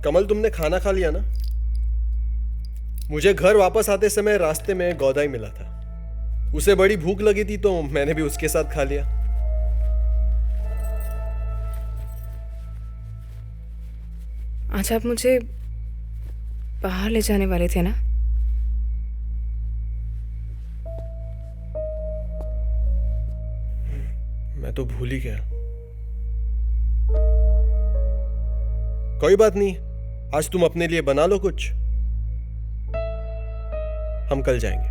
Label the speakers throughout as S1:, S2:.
S1: कमल, तुमने खाना खा लिया ना? मुझे घर वापस आते समय रास्ते में गौदाई मिला था। उसे बड़ी भूख लगी थी तो मैंने भी उसके साथ खा लिया।
S2: आज आप मुझे बाहर ले जाने वाले थे ना?
S1: मैं तो भूल ही गया। कोई बात नहीं, आज तुम अपने लिए बना लो कुछ, हम कल जाएंगे।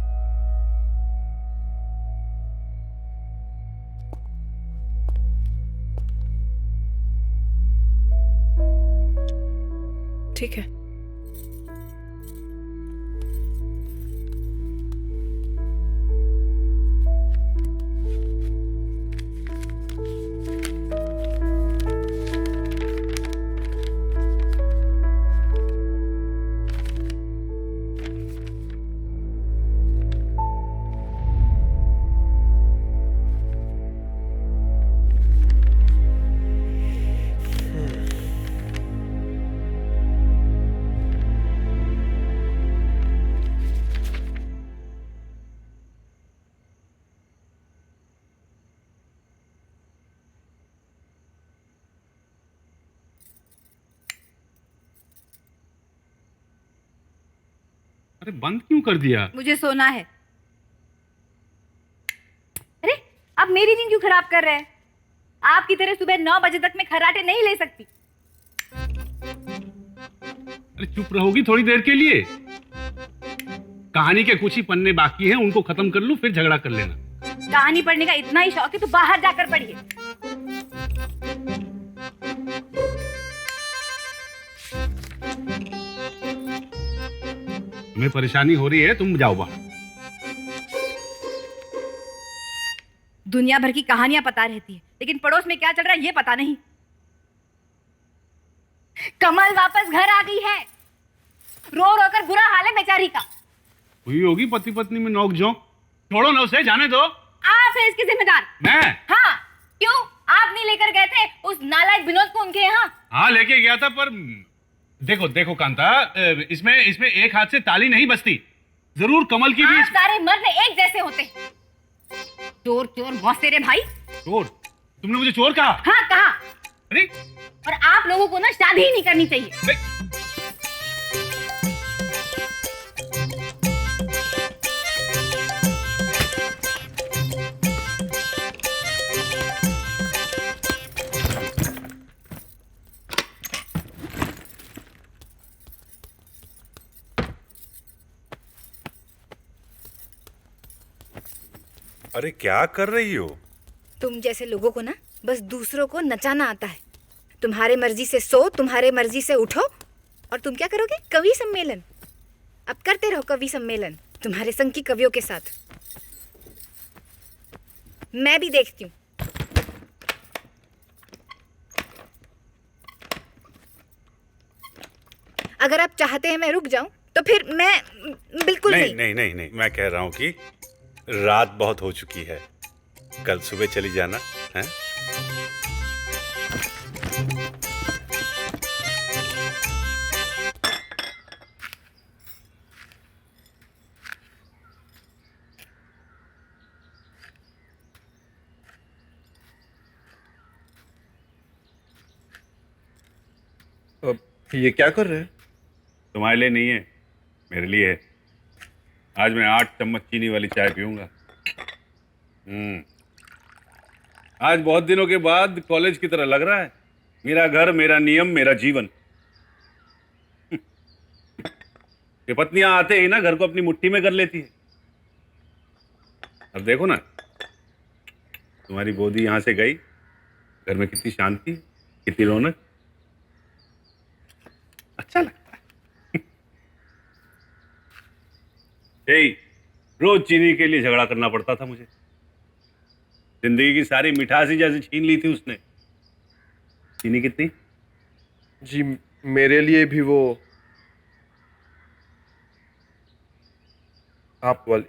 S2: ठीक है।
S3: अरे बंद क्यों कर दिया?
S4: मुझे सोना है। अरे अब मेरी नींद क्यों खराब कर रहे हैं? आपकी तरह सुबह 9 बजे तक मैं खर्राटे नहीं ले सकती।
S3: अरे चुप रहोगी थोड़ी देर के लिए? कहानी के कुछ ही पन्ने बाकी हैं, उनको खत्म कर लूं फिर झगड़ा कर लेना।
S4: कहानी पढ़ने का इतना ही शौक है तो बाहर जाकर पढ़िए।
S3: तुम्हें परेशानी हो रही है, तुम जाओ बाहर।
S4: दुनिया भर की कहानियां पता रहती है, लेकिन पड़ोस में क्या चल रहा है ये पता नहीं। कमल वापस घर आ गई है। रो रो कर बुरा हाल है बेचारी का।
S3: हुई होगी पति पत्नी में नोक झोंक। छोड़ो ना उसे, जाने दो।
S4: आप है इसके जिम्मेदार।
S3: मैं?
S4: हाँ, क्यों? आप नहीं लेकर गए थे उस नालायक विनोद को उनके यहाँ?
S3: हाँ लेके गया था, पर देखो देखो कांता, इसमें एक हाथ से ताली नहीं बजती। जरूर कमल की भी।
S4: आप सारे मर्द एक जैसे होते हैं। चोर चोर मौत तेरे भाई।
S3: चोर? तुमने मुझे चोर कहा?
S4: हाँ कहा।
S3: अरे
S4: और आप लोगों को ना शादी ही नहीं करनी चाहिए।
S5: अरे क्या कर रही हो?
S6: तुम जैसे लोगों को ना बस दूसरों को नचाना आता है। तुम्हारे मर्जी से सो, तुम्हारे मर्जी से उठो, और तुम क्या करोगे? कवि सम्मेलन। अब करते रहो कवि सम्मेलन तुम्हारे संग की कवियों के साथ। मैं भी देखती हूँ। अगर आप चाहते हैं मैं रुक जाऊं तो फिर मैं बिल्कुल
S5: नहीं नहीं नहीं नहीं, मैं कह रहा हूँ कि रात बहुत हो चुकी है, कल सुबह चली जाना है।
S1: अब ये क्या कर रहे हैं?
S3: तुम्हारे लिए नहीं है, मेरे लिए है। आज मैं 8 चम्मच चीनी वाली चाय पीऊंगा। आज बहुत दिनों के बाद कॉलेज की तरह लग रहा है। मेरा घर, मेरा नियम, मेरा जीवन। ये पत्नियां आते ही ना घर को अपनी मुट्ठी में कर लेती है। अब देखो ना, तुम्हारी बोधी यहां से गई, घर में कितनी शांति, कितनी रौनक। अच्छा लगता है। यही रोज चीनी के लिए झगड़ा करना पड़ता था मुझे। जिंदगी की सारी मिठास ही जैसे छीन ली थी उसने। चीनी कितनी?
S1: जी, मेरे लिए भी वो आप वाली।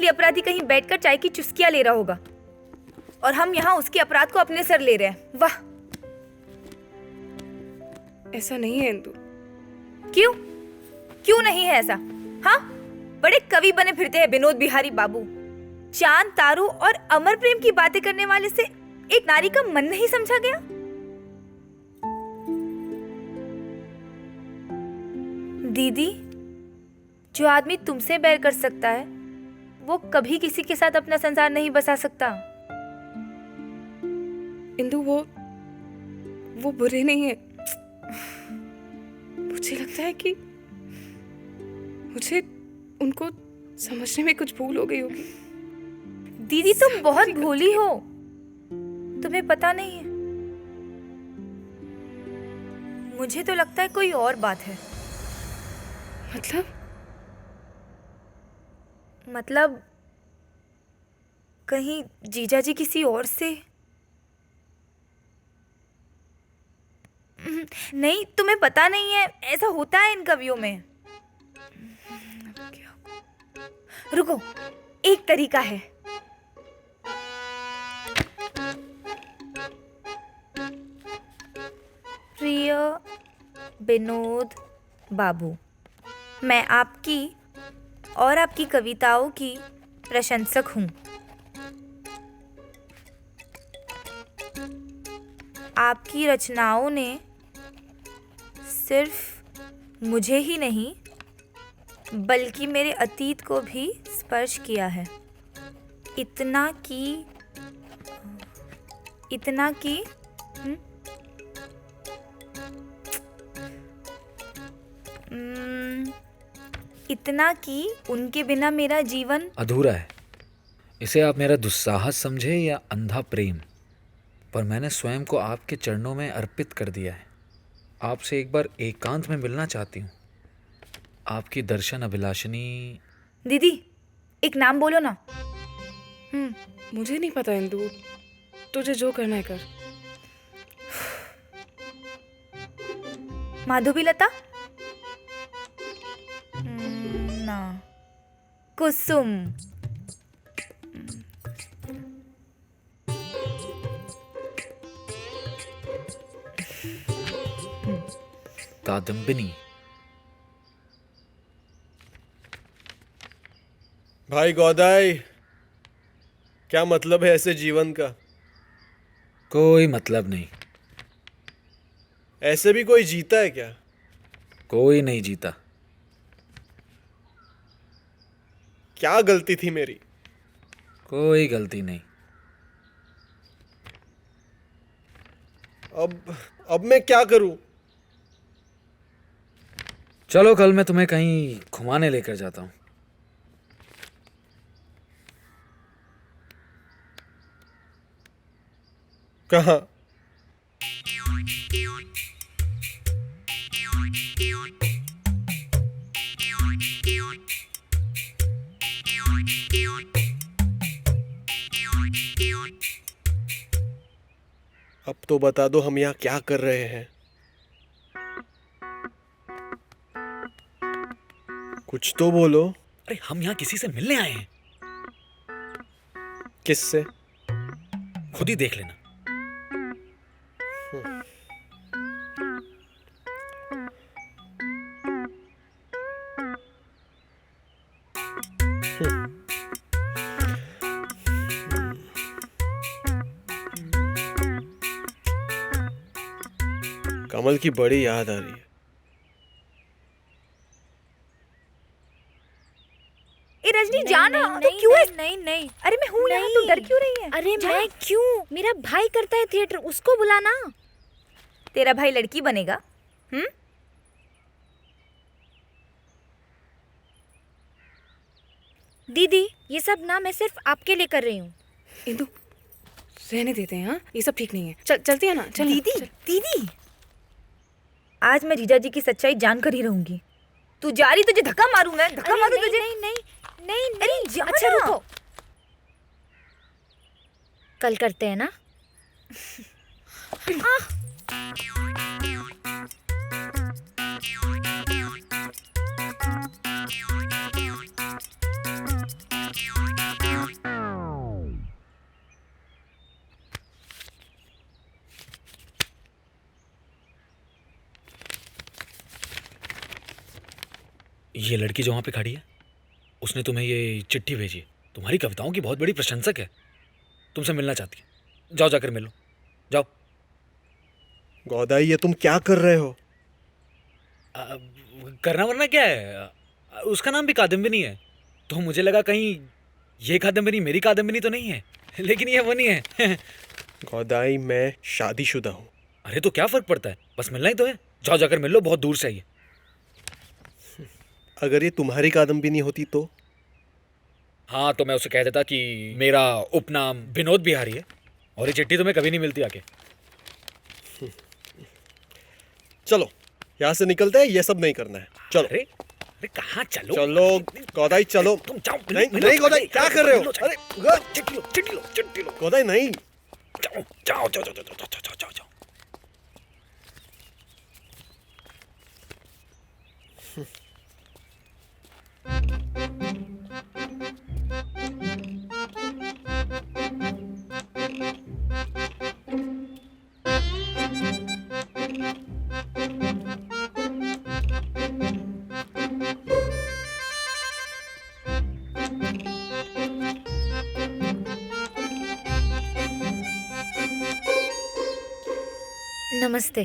S6: अपराधी कहीं बैठकर चाय की चुस्कियां ले रहा होगा और हम यहाँ उसके अपराध को अपने सर ले रहे हैं। वाह!
S2: ऐसा नहीं है इंदु।
S6: क्यों? क्यों नहीं है ऐसा? हाँ, बड़े कवि बने फिरते हैं विनोद बिहारी बाबू। चांद, तारों और अमर प्रेम की बातें करने वाले से एक नारी का मन नहीं समझा गया? दीदी, जो आदमी तुमसे बैर कर सकता है वो कभी किसी के साथ अपना संसार नहीं बसा सकता।
S2: इंदु वो बुरे नहीं है। मुझे लगता है कि मुझे उनको समझने में कुछ भूल हो गई होगी।
S6: दीदी, तुम बहुत भोली हो, तुम्हें पता नहीं है। मुझे तो लगता है कोई और बात है। मतलब कहीं जीजा जी किसी और से? नहीं, तुम्हें पता नहीं है, ऐसा होता है इन कवियों में। रुको, एक तरीका है। प्रिय विनोद बाबू, मैं आपकी और आपकी कविताओं की प्रशंसक हूँ। आपकी रचनाओं ने सिर्फ मुझे ही नहीं बल्कि मेरे अतीत को भी स्पर्श किया है। इतना कि उनके बिना मेरा जीवन
S7: अधूरा है। इसे आप मेरा दुस्साहस समझे या अंधा प्रेम, पर मैंने स्वयं को आपके चरणों में अर्पित कर दिया है। आपसे एक बार एकांत में मिलना चाहती हूँ। आपकी दर्शन अभिलाषिनी।
S6: दीदी, एक नाम बोलो ना।
S2: मुझे नहीं पता इंदु, तुझे जो करना है कर।
S6: माधुबीलता? ना। कुसुम?
S7: कादम्बिनी?
S1: भाई गौदाई, क्या मतलब है ऐसे जीवन का?
S7: कोई मतलब नहीं।
S1: ऐसे भी कोई जीता है क्या?
S7: कोई नहीं जीता।
S1: क्या गलती थी मेरी?
S7: कोई गलती नहीं।
S1: अब मैं क्या करूं?
S7: चलो, कल मैं तुम्हें कहीं घुमाने लेकर जाता हूँ।
S1: कहाँ? अब तो बता दो, हम यहाँ क्या कर रहे हैं? कुछ तो बोलो।
S7: अरे, हम यहाँ किसी से मिलने आए हैं।
S1: किससे?
S7: खुद ही देख लेना।
S1: कमल की बड़ी याद आ रही है।
S6: ए रजनी,
S8: नहीं,
S6: जाना।
S8: नहीं,
S6: तो क्यों है?
S8: नहीं।
S6: अरे मैं हूँ यहाँ, तू डर क्यों रही है?
S8: अरे
S6: जा।
S8: मैं क्यों? मेरा भाई करता है थिएटर, उसको बुलाना।
S6: तेरा भाई लड़की बनेगा?
S8: दीदी, ये सब ना मैं सिर्फ आपके लिए कर रही हूँ।
S2: इंदु, रहने देते हैं। हाँ, ये सब ठीक नहीं है। चलती है ना? चल
S6: दीदी, दीदी, आज मैं जीजा जी की सच्चाई जानकर ही रहूंगी। तू जा रही, तुझे धक्का मारूं मैं। धक्का मारूं तुझे?
S8: नहीं।
S6: अरे जा
S8: अच्छा
S6: ना।
S8: रुको, कल करते हैं ना।
S7: ये लड़की जो वहाँ पे खड़ी है, उसने तुम्हें ये चिट्ठी भेजी है। तुम्हारी कविताओं की बहुत बड़ी प्रशंसक है, तुमसे मिलना चाहती है। जाओ जाकर मिलो, जाओ।
S1: गौदाई, ये तुम क्या कर रहे हो?
S7: करना वरना क्या है, उसका नाम भी कादम्बिनी है, तो मुझे लगा कहीं ये कादम्बिनी मेरी कादम्बिनी तो नहीं है, लेकिन ये वो नहीं है।
S1: गौदाई, मैं शादीशुदा हूँ।
S7: अरे तो क्या फर्क पड़ता है, बस मिलना ही तो है। जाओ जाकर मिल लो, बहुत दूर से आई है।
S1: अगर ये तुम्हारी कादम्बिनी होती तो?
S7: हाँ, तो मैं उसे कह देता कि मेरा उपनाम विनोद बिहारी है और ये चिट्ठी तुम्हें कभी नहीं मिलती आके।
S1: चलो यहाँ से निकलते हैं, ये सब नहीं करना है। चलो।
S7: अरे अरे कहाँ चलो?
S1: चलो गौदाई, चलो।
S7: तुम जाओ।
S1: नहीं नहीं गौदाई, क्या कर रहे हो? अरे
S7: चिट्ठी लो।
S1: गौदाई नहीं।
S7: जाओ जाओ जाओ जाओ जाओ जाओ जाओ जाओ जाओ।
S8: नमस्ते।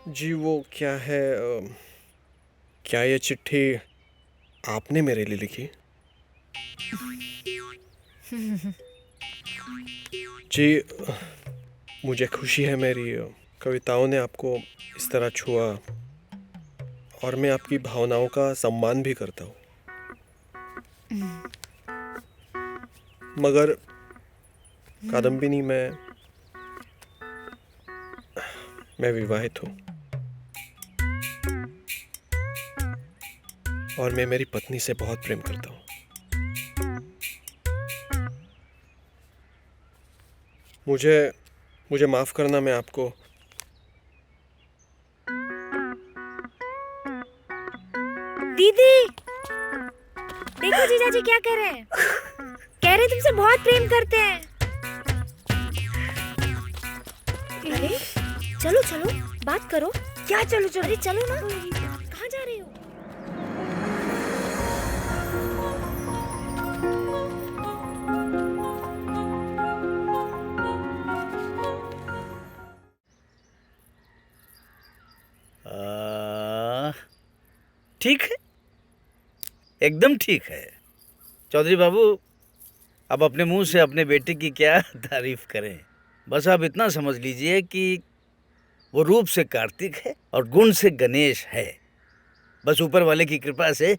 S1: जी वो क्या है, क्या ये चिट्ठी आपने मेरे लिए लिखी? जी, मुझे खुशी है मेरी कविताओं ने आपको इस तरह छुआ और मैं आपकी भावनाओं का सम्मान भी करता हूँ। मगर कादम्बिनी, मैं विवाहित हूँ और मैं मेरी पत्नी से बहुत प्रेम करता हूँ। मुझे माफ करना, मैं आपको
S8: दीदी, देखो जीजाजी क्या कह रहे हैं। कह रहे तुमसे बहुत प्रेम करते हैं। अरे चलो चलो, बात करो। क्या चलो चलो? अरे चलो ना, कहाँ जा रहे हो?
S9: ठीक है, एकदम ठीक है। चौधरी बाबू, अब अपने मुंह से अपने बेटे की क्या तारीफ करें। बस आप इतना समझ लीजिए कि वो रूप से कार्तिक है और गुण से गणेश है। बस ऊपर वाले की कृपा से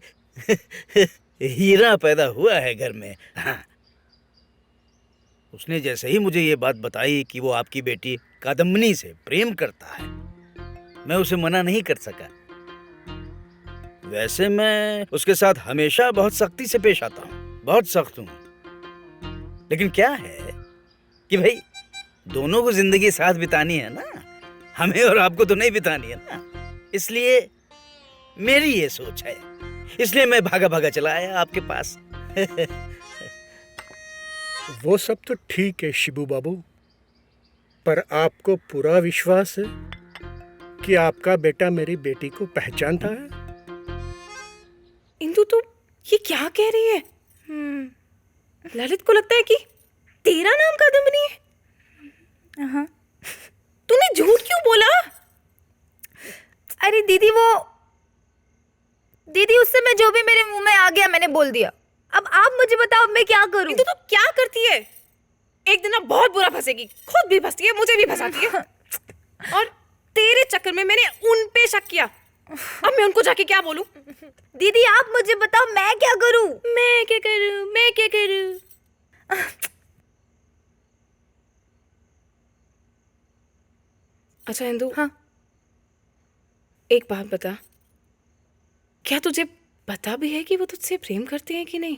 S9: हीरा पैदा हुआ है घर में। हाँ। उसने जैसे ही मुझे ये बात बताई कि वो आपकी बेटी कादम्बिनी से प्रेम करता है, मैं उसे मना नहीं कर सका। वैसे मैं उसके साथ हमेशा बहुत सख्ती से पेश आता हूँ, बहुत सख्त हूँ। लेकिन क्या है कि भाई दोनों को जिंदगी साथ बितानी है ना, हमें और आपको तो नहीं बितानी है ना। इसलिए मेरी ये सोच है, इसलिए मैं भागा भागा चला आया आपके पास।
S10: वो सब तो ठीक है शिबू बाबू, पर आपको पूरा विश्वास है कि आपका बेटा मेरी बेटी को पहचानता है?
S2: इंदु, तू ये क्या कह रही है? ललित को लगता है कि तेरा नाम कादम्बिनी है।
S6: हाँ।
S2: तूने झूठ क्यों बोला?
S6: अरे दीदी, उस समय जो भी मेरे मुंह में आ गया मैंने बोल दिया। अब आप मुझे बताओ मैं क्या करूं?
S2: इंदु, तू क्या करती है? एक दिन ना बहुत बुरा फंसेगी, खुद भी फंसती है, मुझे भी फंसाती है। और तेरे चक्कर में मैंने उन पे शक किया। अब मैं उनको जाके क्या बोलूं?
S6: दीदी आप मुझे बताओ मैं क्या करूं?
S2: मैं क्या करूं? अच्छा इंदु,
S6: हाँ।
S2: एक बात बता, क्या तुझे पता भी है कि वो तुझसे प्रेम करते हैं कि नहीं?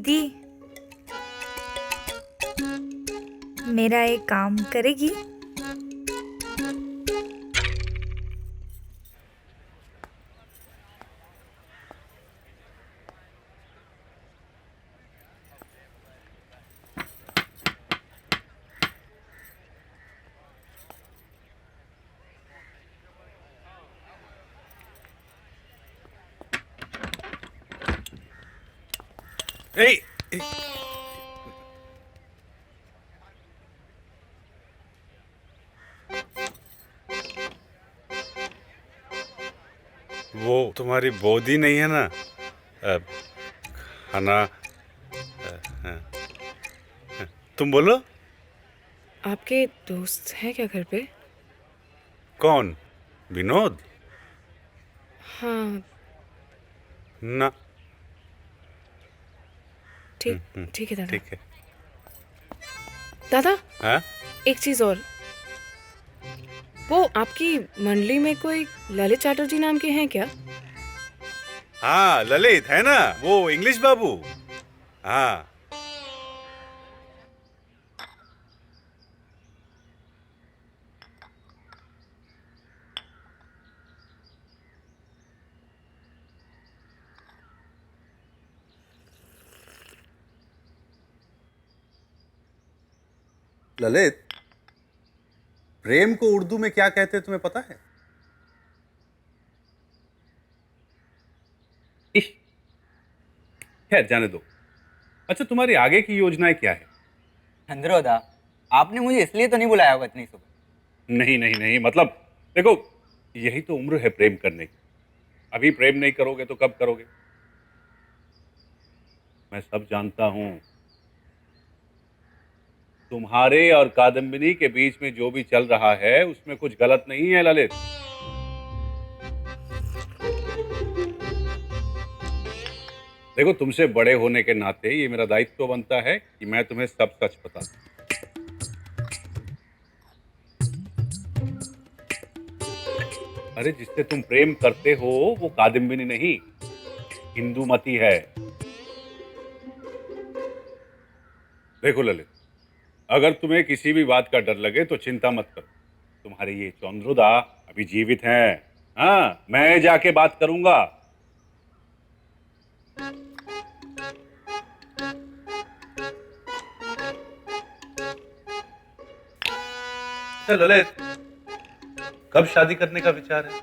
S8: दीदी, मेरा एक काम करेगी?
S5: ए, वो तुम्हारी बोधी नहीं है ना? खाना तुम बोलो।
S2: आपके दोस्त हैं क्या घर पे?
S5: कौन? विनोद?
S2: हाँ,
S5: ना।
S2: ठीक ठीक है दादा।
S5: ठीक है।
S2: दादा,
S5: हाँ?
S2: एक चीज और, वो आपकी मंडली में कोई ललित चैटर्जी नाम के हैं क्या?
S5: हाँ, ललित है ना, वो इंग्लिश बाबू। हाँ।
S11: ललित, प्रेम को उर्दू में क्या कहते हैं तुम्हें पता है?
S3: इश, खैर जाने दो। अच्छा, तुम्हारी आगे की योजनाएं क्या है?
S12: चंद्रोदा, आपने मुझे इसलिए तो नहीं बुलाया होगा इतनी सुबह।
S3: नहीं नहीं नहीं, मतलब देखो, यही तो उम्र है प्रेम करने की। अभी प्रेम नहीं करोगे तो कब करोगे? मैं सब जानता हूं। तुम्हारे और कादम्बिनी के बीच में जो भी चल रहा है उसमें कुछ गलत नहीं है ललित। देखो, तुमसे बड़े होने के नाते ये मेरा दायित्व बनता है कि मैं तुम्हें सब सच बता दूं। अरे, जिससे तुम प्रेम करते हो वो कादम्बिनी नहीं, इंदुमती है। देखो ललित, अगर तुम्हें किसी भी बात का डर लगे तो चिंता मत करो। तुम्हारे ये चंद्रोदा अभी जीवित हैं। हाँ, मैं जाके बात करूंगा।
S11: ललित, कब शादी करने का विचार है?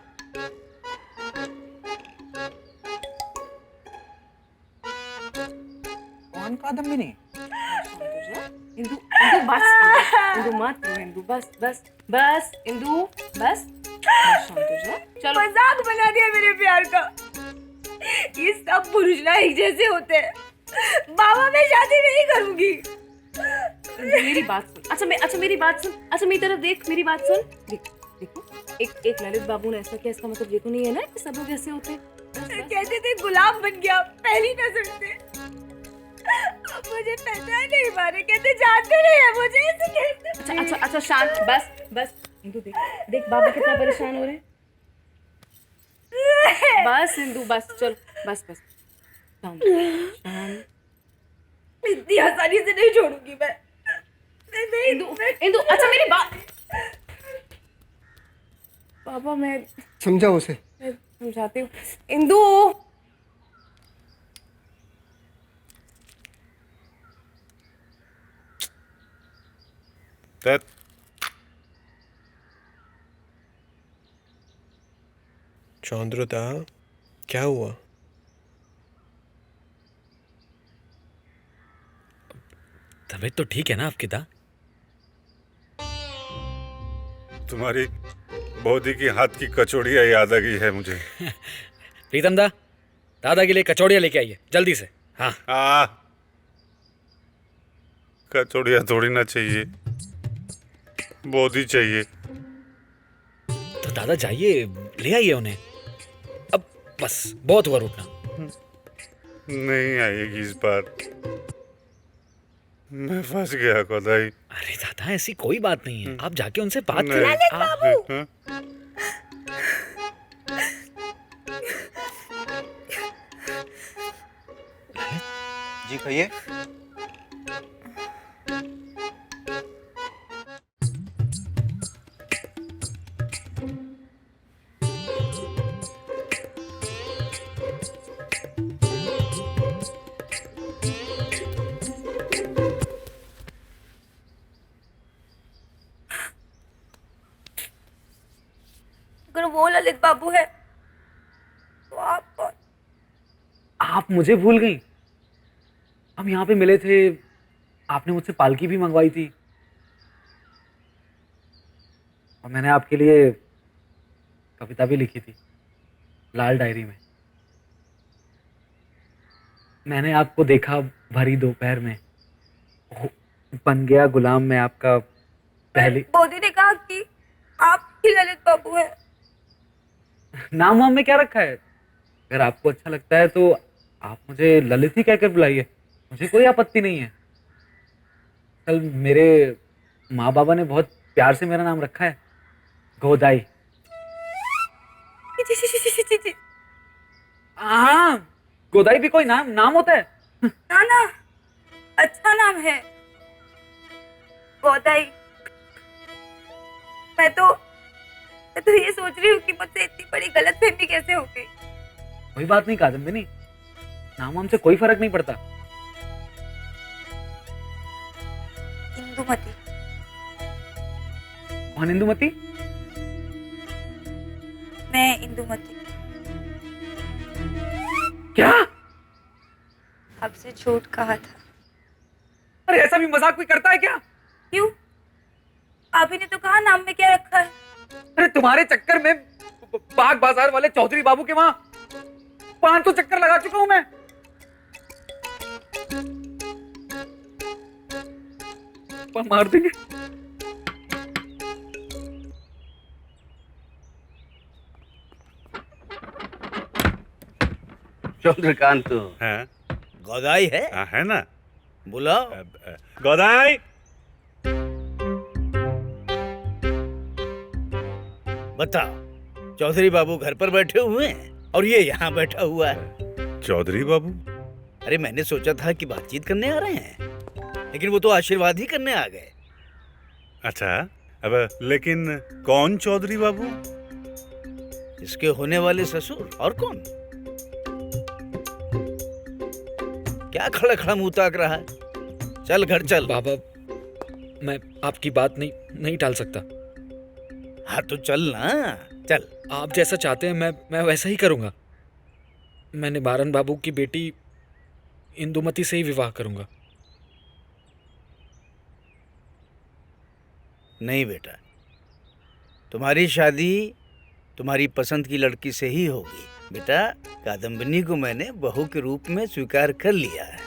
S12: कौन कादम्बिनी?
S2: इंदु, इंदु बस, इंदु मत रो, इंदु बस बस बस, इंदु बस, शांत हो जा। चलो,
S8: मजाक बना दिया मेरे प्यार का। ये सब पुरुष ना एक जैसे होते हैं। बाबा, मैं शादी नहीं करूंगी।
S2: मेरी बात सुन। अच्छा मेरी बात सुन। अच्छा, मेरी तरफ देख, मेरी बात सुन। देखो, एक ललित बाबू ने ऐसा किया, इसका मतलब ये तो नहीं है ना कि सब लोग ऐसे होते हैं।
S8: कहते थे गुलाम बन गया पहली नजर से। मुझे पहचान नहीं मारे, कहते जानते नहीं है मुझे, ऐसे कहते।
S2: अच्छा शांत, बस बस। इंदु देख बाबू कितना परेशान हो रहे हैं। बस इंदु, बस चल, बस शांत।
S8: इतनी आसानी से नहीं छोड़ूंगी मैं।
S2: इंदु, अच्छा मेरी बात। बाबा, मैं
S10: समझाओ उसे।
S2: समझाती हूँ। इंदु,
S1: चंद्रोदा, क्या हुआ?
S7: तबीयत तो ठीक है ना आपकी दा?
S5: तुम्हारी बोधी की हाथ की कचौड़ियाँ याद आ गई है मुझे।
S7: प्रीतम दा, दादा के लिए कचौड़ियाँ लेके आइए जल्दी से। हाँ।
S5: कचौड़ियाँ थोड़ी ना चाहिए, बोधी चाहिए।
S7: तो दादा जाइए, ले आइए उन्हें। अब बस बहुत हुआ रुकना।
S5: नहीं आएगी इस बार, मैं फंस गया कोदाई।
S7: अरे दादा, ऐसी कोई बात नहीं है, आप जाके उनसे बात
S5: नहीं।
S7: करें।
S8: ललित बाबू,
S5: हाँ?
S12: जी जी खाइए।
S8: अगर वो ललित बाबू है तो आप कौन?
S7: आप मुझे भूल गई? हम यहाँ पे मिले थे, आपने मुझसे पालकी भी मंगवाई थी और मैंने आपके लिए कविता भी लिखी थी लाल डायरी में। मैंने आपको देखा भरी दोपहर में, बन गया गुलाम मैं आपका पहली।
S8: मोदी ने कहा कि आप ही ललित बाबू है।
S7: नाम वाम में क्या रखा है? अगर आपको अच्छा लगता है तो आप मुझे ललित ही कहकर बुलाइए, मुझे कोई आपत्ति नहीं है। कल मेरे माँ बाबा ने बहुत प्यार से मेरा नाम रखा है, गोदाई।
S8: जी।
S7: हाँ, गोदाई भी कोई नाम होता है।
S8: ना ना, अच्छा नाम है गोदाई। मैं तो ये सोच रही हूँ कि मुझसे इतनी बड़ी गलतफहमी कैसे हो गई।
S7: कोई बात नहीं कादम्बिनी, नाम वाम से कोई फर्क नहीं पड़ता।
S8: इंदुमती।
S7: कौन इंदुमती?
S8: मैं इंदुमती।
S7: क्या?
S8: आपसे झूठ कहा था।
S7: अरे ऐसा भी मजाक कोई करता है क्या?
S8: क्यों? आप ही ने तो कहा नाम में क्या रखा है।
S7: अरे तुम्हारे चक्कर में बाग बाजार वाले चौधरी बाबू के वहां 500 चक्कर लगा चुका हूं मैं। मार देंगे।
S9: चंद्रकांत
S5: हाँ
S9: गोदाई है?
S5: हाँ है ना,
S9: बुलाओ।
S5: गोदाई।
S9: बताओ, चौधरी बाबू घर पर बैठे हुए हैं और ये यहाँ बैठा हुआ है।
S5: चौधरी बाबू?
S9: अरे मैंने सोचा था कि बातचीत करने आ रहे हैं, लेकिन वो तो आशीर्वाद ही करने आ गए।
S5: अच्छा, अब लेकिन कौन चौधरी बाबू?
S9: इसके होने वाले ससुर, और कौन? क्या खड़ा खड़ा मुंह ताक रहा है? चल घर चल।
S7: बाबा, मैं आपकी बात नहीं टाल सकता।
S9: हाँ तो चल ना, चल।
S7: आप जैसा चाहते हैं मैं वैसा ही करूंगा। मैं निबारन बाबू की बेटी इंदुमती से ही विवाह करूंगा।
S9: नहीं बेटा, तुम्हारी शादी तुम्हारी पसंद की लड़की से ही होगी। बेटा, कादम्बिनी को मैंने बहू के रूप में स्वीकार कर लिया है।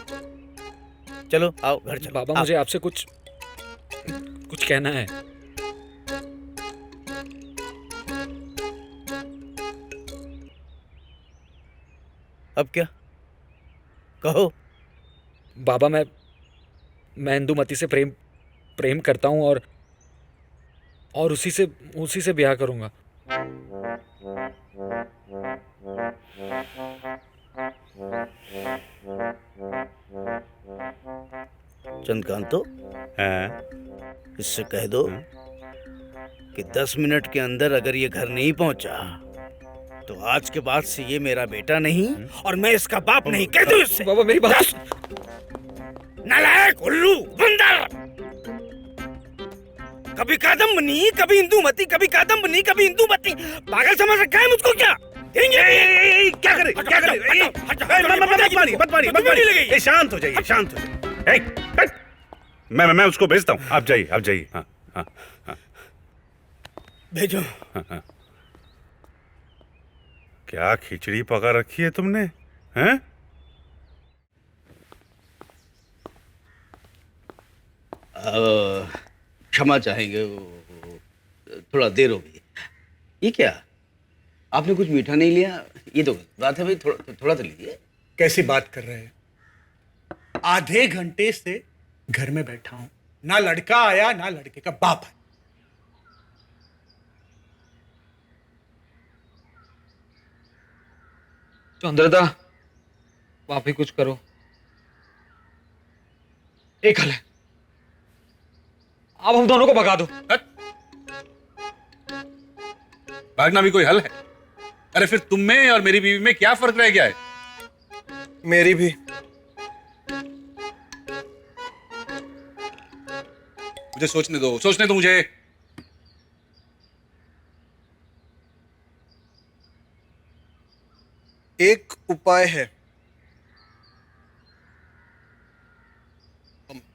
S9: चलो आओ घर चलो।
S7: बाबा, मुझे आपसे कुछ कहना है।
S9: अब क्या? कहो।
S7: बाबा, मैं इंदुमती से प्रेम करता हूं और उसी से ब्याह करूंगा।
S9: चंद्रकांतो, इससे कह दो कि 10 मिनट के अंदर अगर ये घर नहीं पहुंचा तो आज के बाद से ये मेरा बेटा नहीं और मैं इसका बाप नहीं। कह दो इससे।
S7: बाबा मेरी बात।
S9: नालायक, उल्लू, बंदर। कभी कादम्बिनी, कभी इंदुमती, कभी कादम्बिनी, कभी इंदुमती। पागल समझ रखा है मुझको क्या?
S5: क्या करे? मत मारिए। शांत हो जाइए, शांत हो जाइए। मैं उसको भेजता हूँ। आप जाइए। हाँ हाँ हाँ,
S9: भेजो।
S5: हाँ। क्या खिचड़ी पका रखी है तुमने, हैं?
S9: क्षमा चाहेंगे, थोड़ा देर हो गई। ये क्या, आपने कुछ मीठा नहीं लिया? ये तो बात है भाई, थोड़ा तो लीजिए।
S10: कैसी बात कर रहे हैं? आधे घंटे से घर में बैठा हूं, ना लड़का आया ना लड़के का बाप है।
S7: चंद्रदा, आप ही कुछ करो। एक हल है, आप हम दोनों को भगा दो।
S3: भागना भी कोई हल है? अरे फिर तुम में और मेरी बीवी में क्या फर्क रह गया है?
S1: मेरी भी।
S3: मुझे सोचने दो मुझे।
S1: एक उपाय है।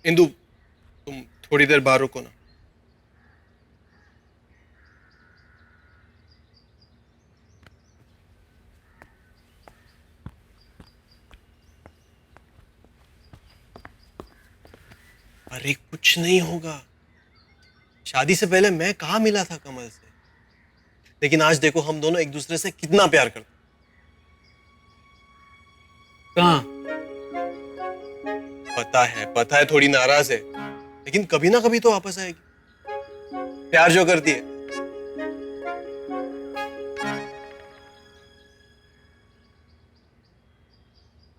S1: इंदु, तुम थोड़ी देर बाहर रुको ना। अरे कुछ नहीं होगा। शादी से पहले मैं कहाँ मिला था कमल से, लेकिन आज देखो हम दोनों एक दूसरे से कितना प्यार करते।
S7: कहाँ?
S1: पता है थोड़ी नाराज है, लेकिन कभी ना कभी तो वापस आएगी। प्यार जो करती है।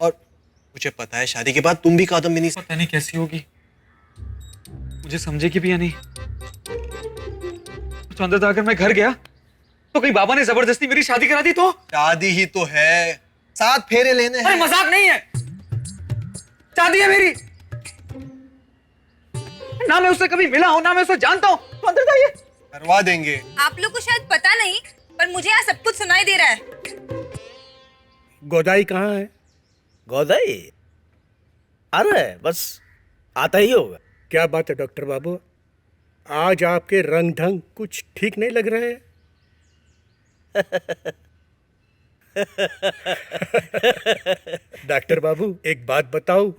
S1: और मुझे पता है शादी के बाद तुम भी कादम्बिनी नहीं।
S7: पता नहीं कैसी होगी, मुझे समझेगी भी या नहीं। चंद्रदा, अगर मैं घर गया तो कहीं बाबा ने जबरदस्ती मेरी शादी करा दी तो?
S1: शादी ही तो है, 7 फेरे लेने हैं।
S7: अरे मजाक नहीं है, शादी है मेरी। ना मैं उससे कभी मिला हूं, ना मैं उसे जानता हूं। चंद्रदा, ये
S1: करवा देंगे।
S8: आप लोग को शायद पता नहीं, पर मुझे यहाँ सब कुछ सुनाई दे रहा है।
S10: गोदाई कहाँ है?
S9: गोदाई आ रहा है, बस आता ही होगा।
S10: क्या बात है डॉक्टर बाबू, आज आपके रंग ढंग कुछ ठीक नहीं लग रहे हैं। डॉक्टर बाबू एक बात बताऊं,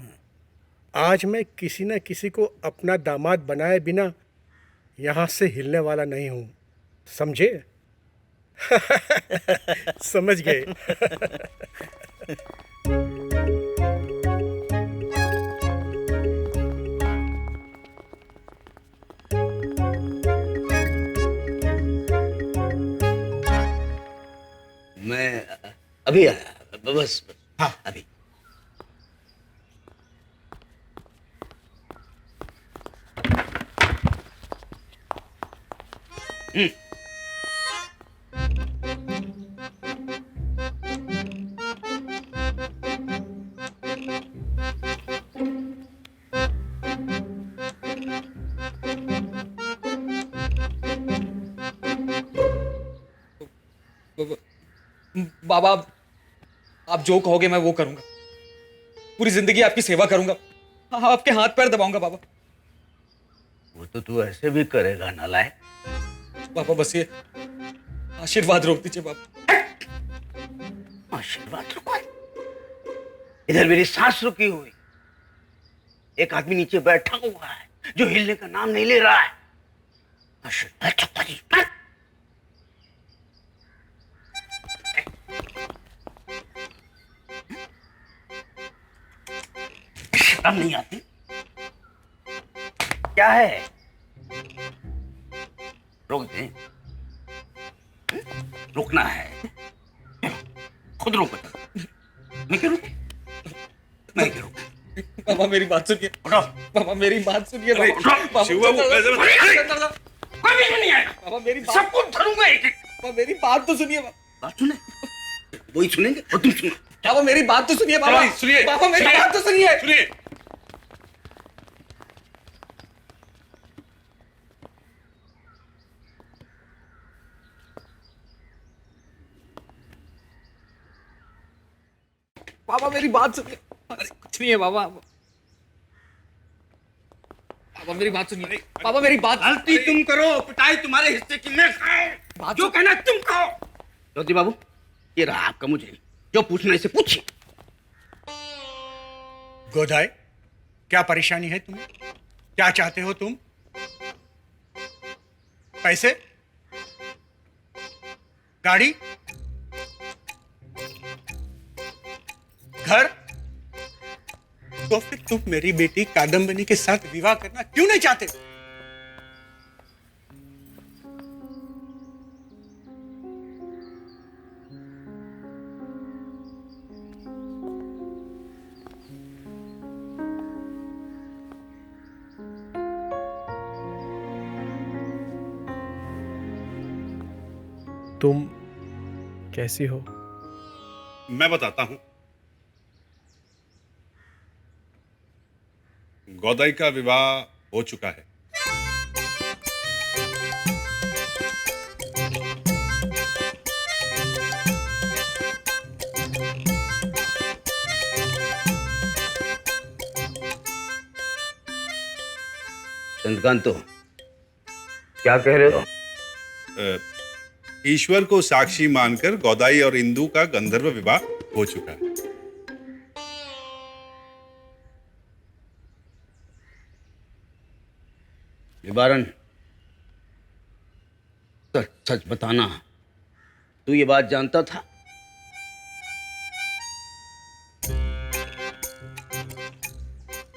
S10: आज मैं किसी न किसी को अपना दामाद बनाए बिना यहाँ से हिलने वाला नहीं हूँ, समझे? समझ गए?
S9: मैं अभी आया, बस हाँ अभी।
S7: बाबा, आप जो कहोगे मैं वो करूंगा। पूरी जिंदगी आपकी सेवा करूंगा। हाँ, आपके हाथ पैर दबाऊंगा बाबा।
S9: वो तो तू ऐसे भी करेगा नालायक।
S7: बाबा बस ये आशीर्वाद रोक दीजिए बाबा।
S9: आशीर्वाद रुको? इधर मेरी सांस रुकी हुई, एक आदमी नीचे बैठा हुआ है जो हिलने का नाम नहीं ले रहा है। आशीर्वाद चुप करिए। शर्म नहीं आती? क्या है? रोक दे। रुकना है, खुद रोको। मैं क्यों रुकूं? मैं क्यों रुकूं?
S7: बाबा मेरी बात सुनिए। बाबा मेरी बात सुनिए। बाबा
S3: शिव बाबू,
S9: कोई भी नहीं आएगा।
S7: बाबा मेरी बात,
S9: सबको धरूंगा एक एक।
S7: बाबा मेरी बात तो सुनिए।
S9: बात सुने, वही सुनेंगे और तुम सुनो।
S7: बाबा मेरी बात तो सुनिए। बाबा
S3: सुनिए।
S7: बाबा मेरी बात तो सुनिए।
S3: सुनिए।
S7: बाबा मेरी बात सुनिए। अरे कुछ नहीं है बाबा। बाबा मेरी बात सुनिए। बाबा मेरी बात।
S9: गलती तुम करो, पिटाई तुम्हारे हिस्से की मैं खाऊं। जो कहना तुम कहो। ज्योति बाबू, ये रहा आपका मुझे, जो पूछना इसे पूछिए।
S10: गोदाई, क्या परेशानी है तुम्हें? क्या चाहते हो तुम? पैसे? गाड़ी? घर? तो फिर तुम मेरी बेटी कादम्बिनी के साथ विवाह करना क्यों नहीं चाहते?
S1: तुम कैसी हो?
S5: मैं बताता हूं। गोदाई का विवाह हो चुका है।
S9: चंद्रकांतो, क्या कह रहे हो?
S5: ईश्वर को साक्षी मानकर गोदाई और इंदु का गंधर्व विवाह हो चुका है।
S9: निवारण, सच सच बताना, तू ये बात जानता था?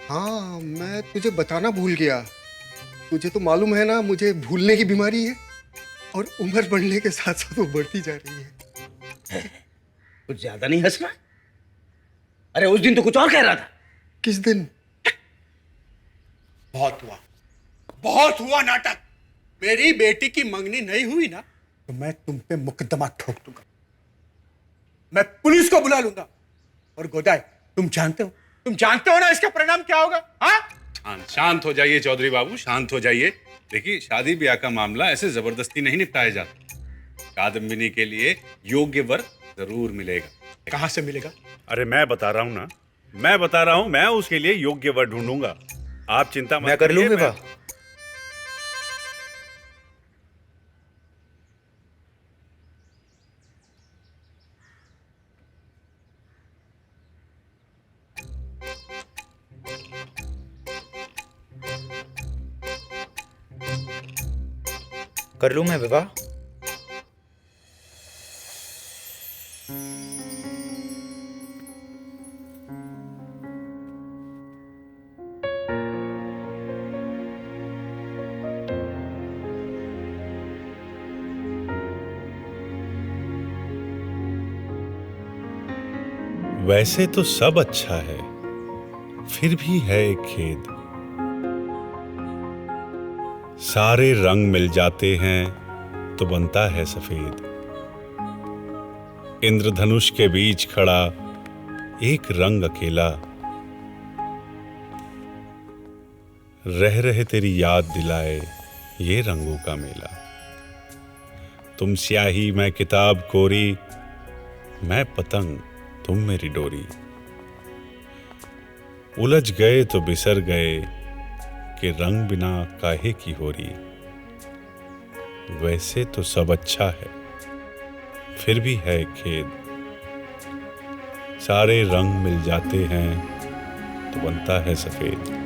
S13: हाँ, मैं तुझे बताना भूल गया। तुझे तो मालूम है ना, मुझे भूलने की बीमारी है और उम्र बढ़ने के साथ साथ वो बढ़ती जा रही है।
S9: कुछ ज्यादा नहीं हंस रहा? अरे उस दिन तो कुछ और कह रहा था।
S13: किस दिन? बहुत हुआ नाटक। मेरी बेटी की मंगनी नहीं हुई ना तो मैं तुम पे मुकदमा ठोक दूंगा। मैं पुलिस को बुला लूंगा। और गोदाई, तुम जानते हो ना इसका परिणाम क्या होगा? हाँ,
S5: शांत हो जाइए चौधरी बाबू, शांत हो जाइए। देखिए, शादी ब्याह का मामला ऐसे जबरदस्ती नहीं निपटाया जाता। कादम्बिनी के लिए योग्य वर जरूर मिलेगा।
S13: कहां से मिलेगा?
S5: अरे मैं बता रहा हूं ना, मैं उसके लिए योग्य वर ढूंढूंगा। आप चिंता मत
S7: मैं कर लूं
S5: करिए,
S7: विवाह। कर लूं मैं विवाह?
S5: वैसे तो सब अच्छा है, फिर भी है एक खेद। सारे रंग मिल जाते हैं तो बनता है सफेद। इंद्रधनुष के बीच खड़ा एक रंग अकेला, रह रहे तेरी याद दिलाए ये रंगों का मेला। तुम स्याही मैं किताब कोरी, मैं पतंग तुम मेरी डोरी। उलझ गए तो बिसर गए कि रंग बिना काहे की होरी। वैसे तो सब अच्छा है, फिर भी है खेद। सारे रंग मिल जाते हैं तो बनता है सफेद।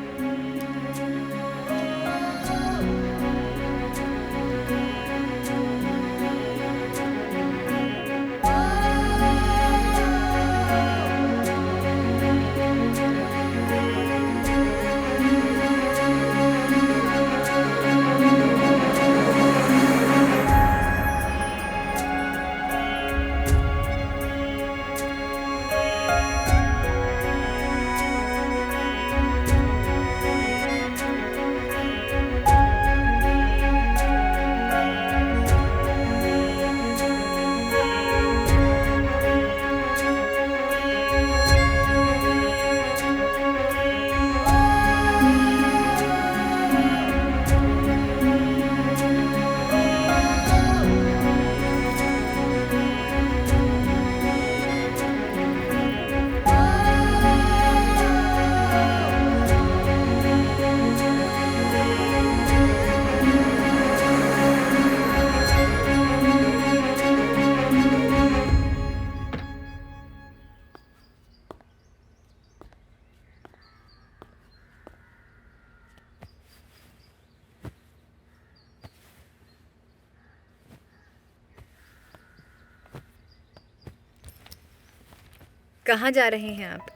S6: कहाँ जा रहे हैं आप?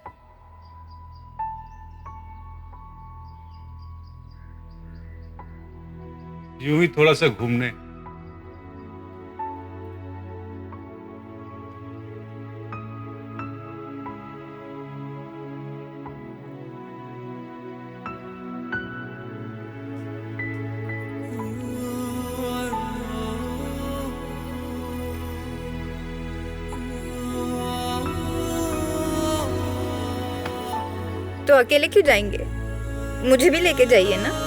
S5: यूं ही थोड़ा सा घूमने।
S6: तो अकेले क्यों जाएंगे? मुझे भी लेके जाइए ना।